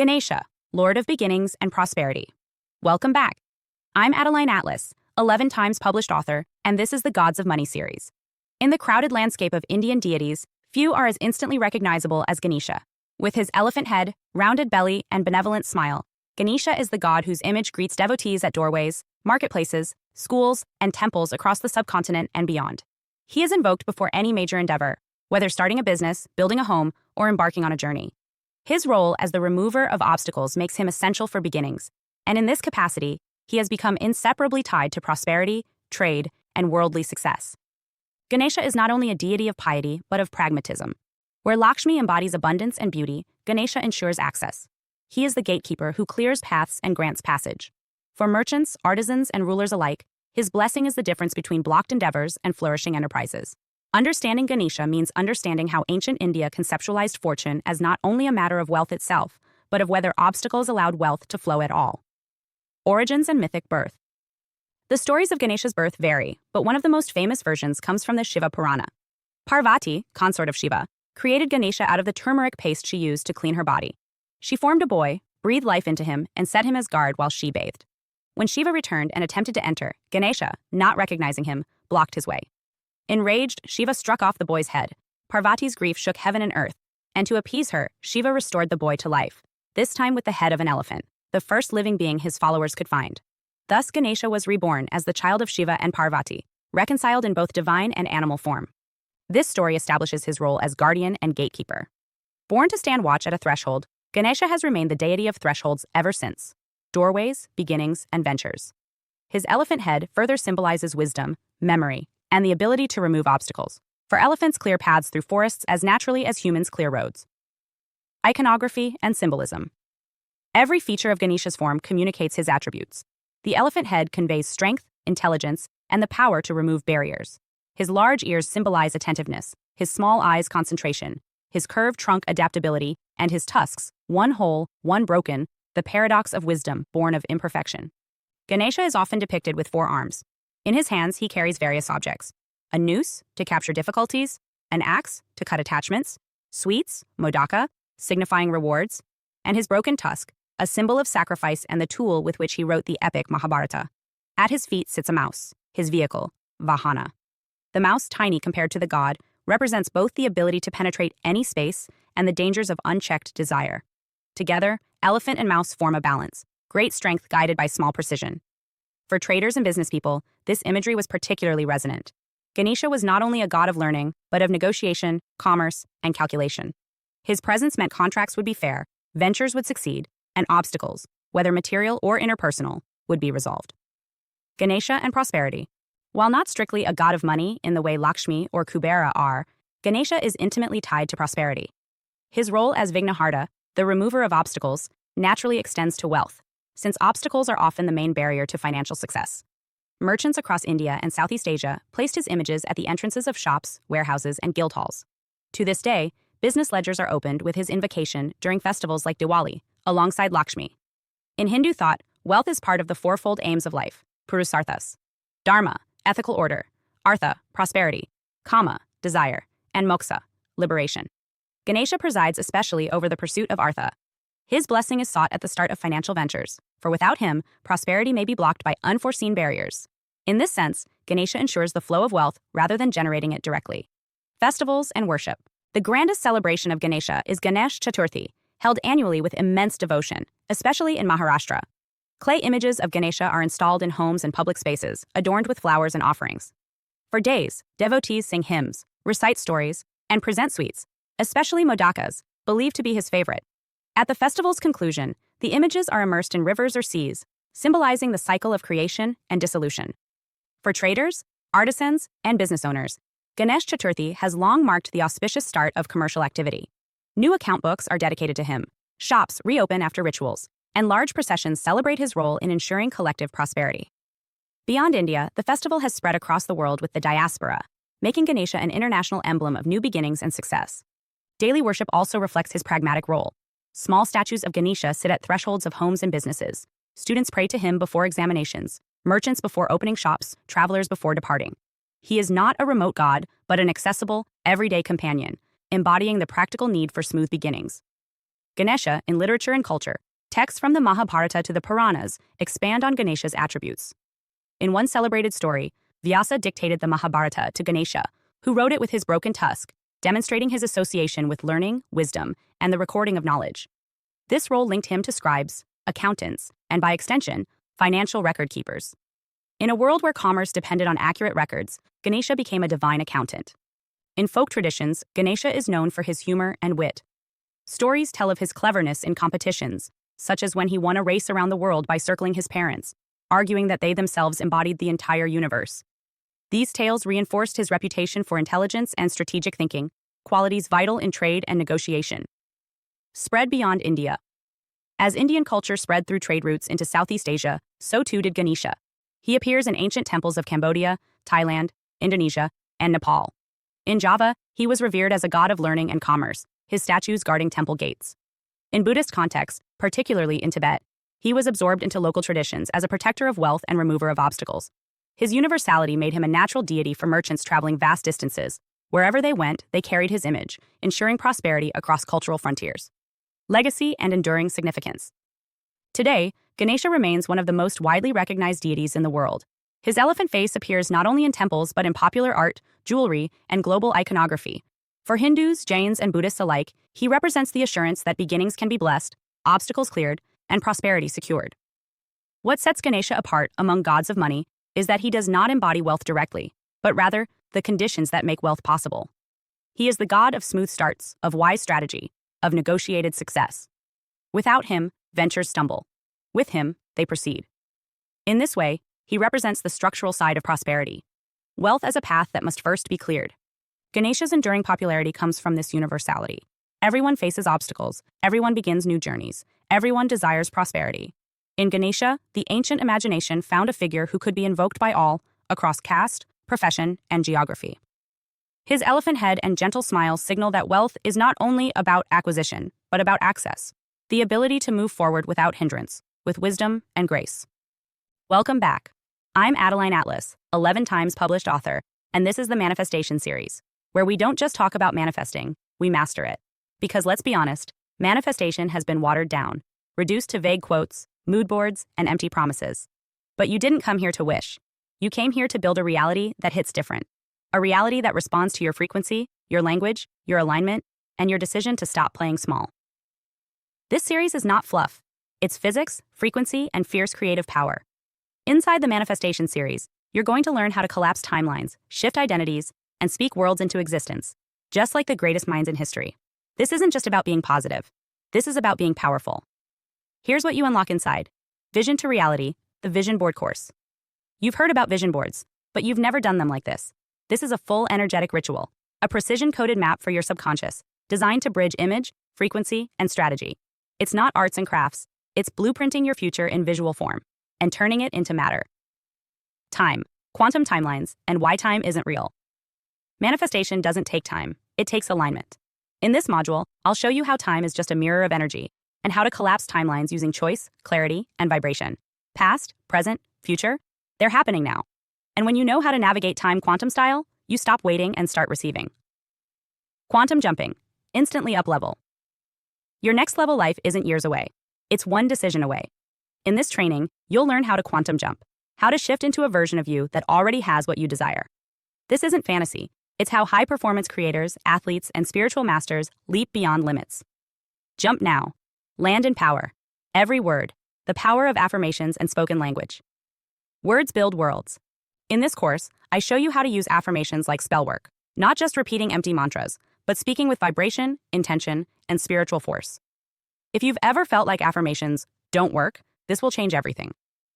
Ganesha, Lord of Beginnings and Prosperity. Welcome back. I'm Adeline Atlas, 11 times published author, and this is the Gods of Money series. In the crowded landscape of Indian deities, few are as instantly recognizable as Ganesha. With his elephant head, rounded belly, and benevolent smile, Ganesha is the god whose image greets devotees at doorways, marketplaces, schools, and temples across the subcontinent and beyond. He is invoked before any major endeavor, whether starting a business, building a home, or embarking on a journey. His role as the remover of obstacles makes him essential for beginnings, and in this capacity, he has become inseparably tied to prosperity, trade, and worldly success. Ganesha is not only a deity of piety, but of pragmatism. Where Lakshmi embodies abundance and beauty, Ganesha ensures access. He is the gatekeeper who clears paths and grants passage. For merchants, artisans, and rulers alike, his blessing is the difference between blocked endeavors and flourishing enterprises. Understanding Ganesha means understanding how ancient India conceptualized fortune as not only a matter of wealth itself, but of whether obstacles allowed wealth to flow at all. Origins and mythic birth. The stories of Ganesha's birth vary, but one of the most famous versions comes from the Shiva Purana. Parvati, consort of Shiva, created Ganesha out of the turmeric paste she used to clean her body. She formed a boy, breathed life into him, and set him as guard while she bathed. When Shiva returned and attempted to enter, Ganesha, not recognizing him, blocked his way. Enraged, Shiva struck off the boy's head. Parvati's grief shook heaven and earth, and to appease her, Shiva restored the boy to life, this time with the head of an elephant, the first living being his followers could find. Thus Ganesha was reborn as the child of Shiva and Parvati, reconciled in both divine and animal form. This story establishes his role as guardian and gatekeeper. Born to stand watch at a threshold, Ganesha has remained the deity of thresholds ever since. Doorways, beginnings, and ventures. His elephant head further symbolizes wisdom, memory, and the ability to remove obstacles, for elephants clear paths through forests as naturally as humans clear roads. Iconography and symbolism. Every feature of Ganesha's form communicates his attributes. The elephant head conveys strength, intelligence, and the power to remove barriers. His large ears symbolize attentiveness, his small eyes concentration, his curved trunk adaptability, and his tusks, one whole, one broken, the paradox of wisdom born of imperfection. Ganesha is often depicted with 4 arms. In his hands, he carries various objects: a noose, to capture difficulties, an axe, to cut attachments, sweets, modaka, signifying rewards, and his broken tusk, a symbol of sacrifice and the tool with which he wrote the epic Mahabharata. At his feet sits a mouse, his vehicle, Vahana. The mouse, tiny compared to the god, represents both the ability to penetrate any space and the dangers of unchecked desire. Together, elephant and mouse form a balance, great strength guided by small precision. For traders and business people, this imagery was particularly resonant. Ganesha was not only a god of learning, but of negotiation, commerce, and calculation. His presence meant contracts would be fair, ventures would succeed, and obstacles, whether material or interpersonal, would be resolved. Ganesha and prosperity. While not strictly a god of money in the way Lakshmi or Kubera are, Ganesha is intimately tied to prosperity. His role as Vignaharta, the remover of obstacles, naturally extends to wealth, since obstacles are often the main barrier to financial success. Merchants across India and Southeast Asia placed his images at the entrances of shops, warehouses, and guild halls. To this day, business ledgers are opened with his invocation during festivals like Diwali, alongside Lakshmi. In Hindu thought, wealth is part of the fourfold aims of life: Purusarthas, Dharma, ethical order; Artha, prosperity; Kama, desire; and Moksha, liberation. Ganesha presides especially over the pursuit of Artha. His blessing is sought at the start of financial ventures, for without him, prosperity may be blocked by unforeseen barriers. In this sense, Ganesha ensures the flow of wealth rather than generating it directly. Festivals and worship. The grandest celebration of Ganesha is Ganesh Chaturthi, held annually with immense devotion, especially in Maharashtra. Clay images of Ganesha are installed in homes and public spaces, adorned with flowers and offerings. For days, devotees sing hymns, recite stories, and present sweets, especially modakas, believed to be his favorite. At the festival's conclusion, the images are immersed in rivers or seas, symbolizing the cycle of creation and dissolution. For traders, artisans, and business owners, Ganesh Chaturthi has long marked the auspicious start of commercial activity. New account books are dedicated to him, shops reopen after rituals, and large processions celebrate his role in ensuring collective prosperity. Beyond India, the festival has spread across the world with the diaspora, making Ganesha an international emblem of new beginnings and success. Daily worship also reflects his pragmatic role. Small statues of Ganesha sit at thresholds of homes and businesses. Students pray to him before examinations, merchants before opening shops, travelers before departing. He is not a remote god, but an accessible, everyday companion, embodying the practical need for smooth beginnings. Ganesha in literature and culture. Texts from the Mahabharata to the Puranas expand on Ganesha's attributes. In one celebrated story, Vyasa dictated the Mahabharata to Ganesha, who wrote it with his broken tusk, demonstrating his association with learning, wisdom, and the recording of knowledge. This role linked him to scribes, accountants, and by extension, financial record keepers. In a world where commerce depended on accurate records, Ganesha became a divine accountant. In folk traditions, Ganesha is known for his humor and wit. Stories tell of his cleverness in competitions, such as when he won a race around the world by circling his parents, arguing that they themselves embodied the entire universe. These tales reinforced his reputation for intelligence and strategic thinking, qualities vital in trade and negotiation. Spread beyond India. As Indian culture spread through trade routes into Southeast Asia, so too did Ganesha. He appears in ancient temples of Cambodia, Thailand, Indonesia, and Nepal. In Java, he was revered as a god of learning and commerce, his statues guarding temple gates. In Buddhist contexts, particularly in Tibet, he was absorbed into local traditions as a protector of wealth and remover of obstacles. His universality made him a natural deity for merchants traveling vast distances. Wherever they went, they carried his image, ensuring prosperity across cultural frontiers. Legacy and enduring significance. Today, Ganesha remains one of the most widely recognized deities in the world. His elephant face appears not only in temples but in popular art, jewelry, and global iconography. For Hindus, Jains, and Buddhists alike, he represents the assurance that beginnings can be blessed, obstacles cleared, and prosperity secured. What sets Ganesha apart among gods of money is that he does not embody wealth directly, but rather the conditions that make wealth possible. He is the god of smooth starts, of wise strategy, of negotiated success. Without him, ventures stumble. With him, they proceed. In this way, he represents the structural side of prosperity. Wealth as a path that must first be cleared. Ganesha's enduring popularity comes from this universality. Everyone faces obstacles, everyone begins new journeys, everyone desires prosperity. In Ganesha, the ancient imagination found a figure who could be invoked by all, across caste, profession, and geography. His elephant head and gentle smile signal that wealth is not only about acquisition, but about access, the ability to move forward without hindrance, with wisdom and grace. Welcome back. I'm Adeline Atlas, 11 times published author, and this is the Manifestation series, where we don't just talk about manifesting, we master it. Because let's be honest, manifestation has been watered down, reduced to vague quotes, mood boards, and empty promises. But you didn't come here to wish. You came here to build a reality that hits different. A reality that responds to your frequency, your language, your alignment, and your decision to stop playing small. This series is not fluff. It's physics, frequency, and fierce creative power. Inside the Manifestation series, you're going to learn how to collapse timelines, shift identities, and speak worlds into existence, just like the greatest minds in history. This isn't just about being positive. This is about being powerful. Here's what you unlock inside. Vision to Reality, the Vision Board course. You've heard about vision boards, but you've never done them like this. This is a full energetic ritual, a precision-coded map for your subconscious, designed to bridge image, frequency, and strategy. It's not arts and crafts. It's blueprinting your future in visual form and turning it into matter. Time, quantum timelines, and why time isn't real. Manifestation doesn't take time. It takes alignment. In this module, I'll show you how time is just a mirror of energy and how to collapse timelines using choice, clarity, and vibration. Past, present, future, they're happening now. And when you know how to navigate time quantum style, you stop waiting and start receiving. Quantum jumping, instantly up level. Your next level life isn't years away. It's one decision away. In this training, you'll learn how to quantum jump, how to shift into a version of you that already has what you desire. This isn't fantasy. It's how high-performance creators, athletes, and spiritual masters leap beyond limits. Jump now. Land in power. Every word. The power of affirmations and spoken language. Words build worlds. In this course, I show you how to use affirmations like spell work, not just repeating empty mantras, but speaking with vibration, intention, and spiritual force. If you've ever felt like affirmations don't work, this will change everything.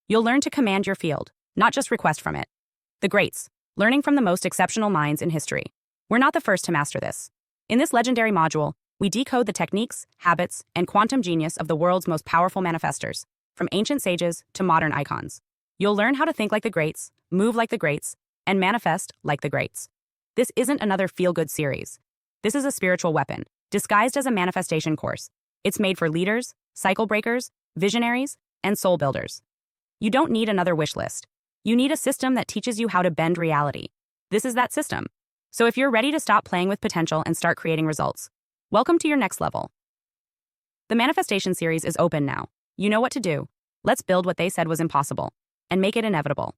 You'll learn to command your field, not just request from it. The greats, learning from the most exceptional minds in history. We're not the first to master this. In this legendary module, we decode the techniques, habits, and quantum genius of the world's most powerful manifestors, from ancient sages to modern icons. You'll learn how to think like the greats, move like the greats, and manifest like the greats. This isn't another feel-good series. This is a spiritual weapon, disguised as a manifestation course. It's made for leaders, cycle breakers, visionaries, and soul builders. You don't need another wish list. You need a system that teaches you how to bend reality. This is that system. So if you're ready to stop playing with potential and start creating results, welcome to your next level. The manifestation series is open now. You know what to do. Let's build what they said was impossible and make it inevitable.